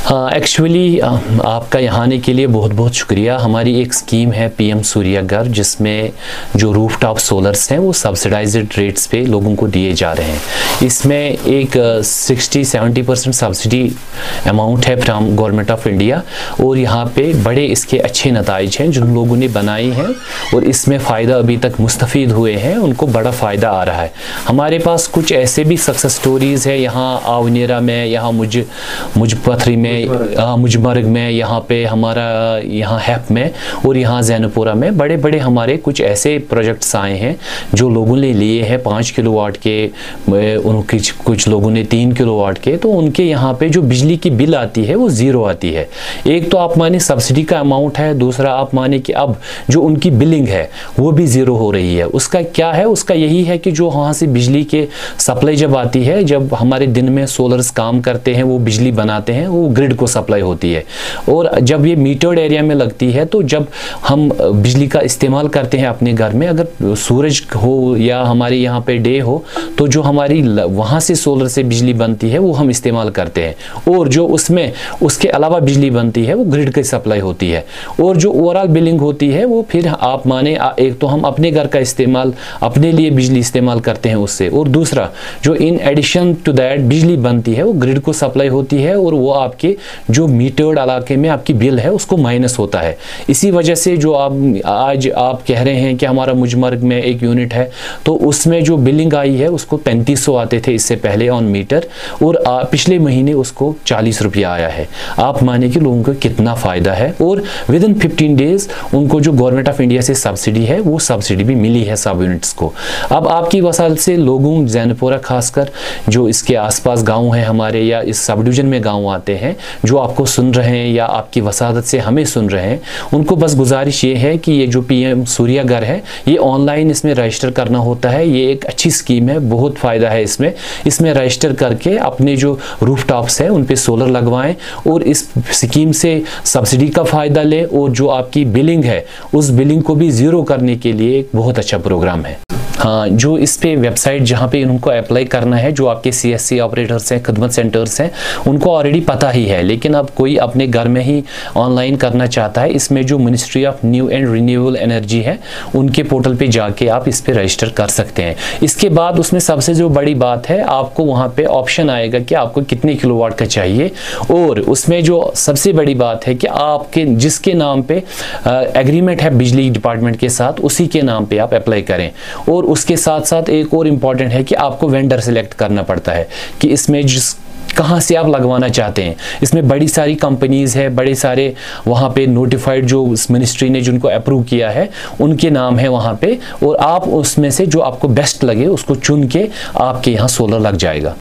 हाँ, एक्चुअली आपका यहाँ आने के लिए बहुत बहुत शुक्रिया। हमारी एक स्कीम है पीएम सूर्य घर, जिसमें जो रूफटॉप सोलर्स हैं वो सब्सिडाइज्ड रेट्स पे लोगों को दिए जा रहे हैं। इसमें एक 60-70% सब्सिडी अमाउंट है फ्रॉम गवर्नमेंट ऑफ इंडिया, और यहाँ पे बड़े इसके अच्छे नताइज हैं जिन लोगों ने बनाई हैं और इसमें फ़ायदा अभी तक मुस्तफ़ीद हुए हैं, उनको बड़ा फ़ायदा आ रहा है। हमारे पास कुछ ऐसे भी सक्सेस स्टोरीज़ है यहाँ आवनेरा में, यहाँ मुजपथरी में, मुजमर्ग में, यहाँ पे हमारा यहाँ हैप में और यहाँ जैनपुरा में बड़े बड़े हमारे कुछ ऐसे प्रोजेक्ट्स आए हैं जो लोगों ने लिए हैं 5 किलोवाट के, उनके कुछ लोगों ने 3 किलोवाट के। तो उनके यहाँ पे जो बिजली की बिल आती है वो ज़ीरो आती है। एक तो आप माने सब्सिडी का अमाउंट है, दूसरा आप माने कि अब जो उनकी बिलिंग है वो भी ज़ीरो हो रही है। उसका क्या है? उसका यही है कि जो वहाँ से बिजली के सप्लाई जब आती है, जब हमारे दिन में सोलर्स काम करते हैं, वो बिजली बनाते हैं, वो ग्रिड को सप्लाई होती है। और जब ये मीटर्ड एरिया में लगती है, तो जब हम बिजली का इस्तेमाल करते हैं अपने घर में, अगर सूरज हो या हमारे यहाँ पे डे हो, तो जो हमारी वहाँ से सोलर से बिजली बनती है वो हम इस्तेमाल करते हैं, और जो उसमें उसके अलावा बिजली बनती है वो ग्रिड की सप्लाई होती है। और जो ओवरऑल बिलिंग होती है वो फिर आप माने एक तो हम अपने घर का इस्तेमाल, अपने लिए बिजली इस्तेमाल करते हैं उससे, और दूसरा जो इन एडिशन टू दैट बिजली बनती है वो ग्रिड को सप्लाई होती है, और वो आपके जो मीटर्ड इलाके में आपकी बिल है उसको माइनस होता है। इसी वजह से जो आज आप कह रहे हैं कि हमारा मुजमर्ग में एक यूनिट है, तो उसमें जो बिलिंग आई है उसको 3500 आते थे इससे पहले ऑन मीटर, और पिछले महीने उसको 40 रुपया आया है। आप माने कि लोगों को कितना फ़ायदा है। और विद इन 15 डेज उनको जो गवर्नमेंट ऑफ इंडिया से सब्सिडी है वो सब्सिडी भी मिली है सब यूनिट्स को। अब आपकी वसाल से लोगों, जैनपुरा खासकर जो इसके आसपास गांव हैं हमारे, या इस सब डिवीज़न में गांव आते हैं, जो आपको सुन रहे हैं या आपकी वसादत से हमें सुन रहे हैं, उनको बस गुजारिश ये है कि ये जो पीएम सूर्य घर है, ये ऑनलाइन इसमें रजिस्टर करना होता है। ये एक अच्छी स्कीम है, बहुत फ़ायदा है इसमें रजिस्टर करके अपने जो रूफटॉप्स हैं उन पे सोलर लगवाएं और इस स्कीम से सब्सिडी का फ़ायदा लें, और जो आपकी बिलिंग है उस बिलिंग को भी ज़ीरो करने के लिए एक बहुत अच्छा प्रोग्राम है। हाँ, जो इस पे वेबसाइट जहाँ पे इनको अप्लाई करना है, जो आपके CSC ऑपरेटर्स हैं, खिदमत सेंटर्स हैं, उनको ऑलरेडी पता ही है, लेकिन अब कोई अपने घर में ही ऑनलाइन करना चाहता है, इसमें जो ministry of new and renewable energy है उनके पोर्टल पे जाके आप इस पे रजिस्टर कर सकते हैं। इसके बाद उसमें सबसे जो बड़ी बात है, आपको वहाँ पे ऑप्शन आएगा कि आपको कितने किलोवाट का चाहिए, और उसमें जो सबसे बड़ी बात है कि आपके जिसके नाम पे एग्रीमेंट है बिजली डिपार्टमेंट के साथ, उसी के नाम पे आप अप्लाई करें। और उसके साथ साथ एक और इम्पॉर्टेंट है कि आपको वेंडर सिलेक्ट करना पड़ता है कि इसमें कहाँ से आप लगवाना चाहते हैं। इसमें बड़ी सारी कंपनीज़ है, बड़े सारे वहाँ पे नोटिफाइड जो मिनिस्ट्री ने जिनको अप्रूव किया है उनके नाम है वहाँ पे, और आप उसमें से जो आपको बेस्ट लगे उसको चुन के आपके यहाँ सोलर लग जाएगा।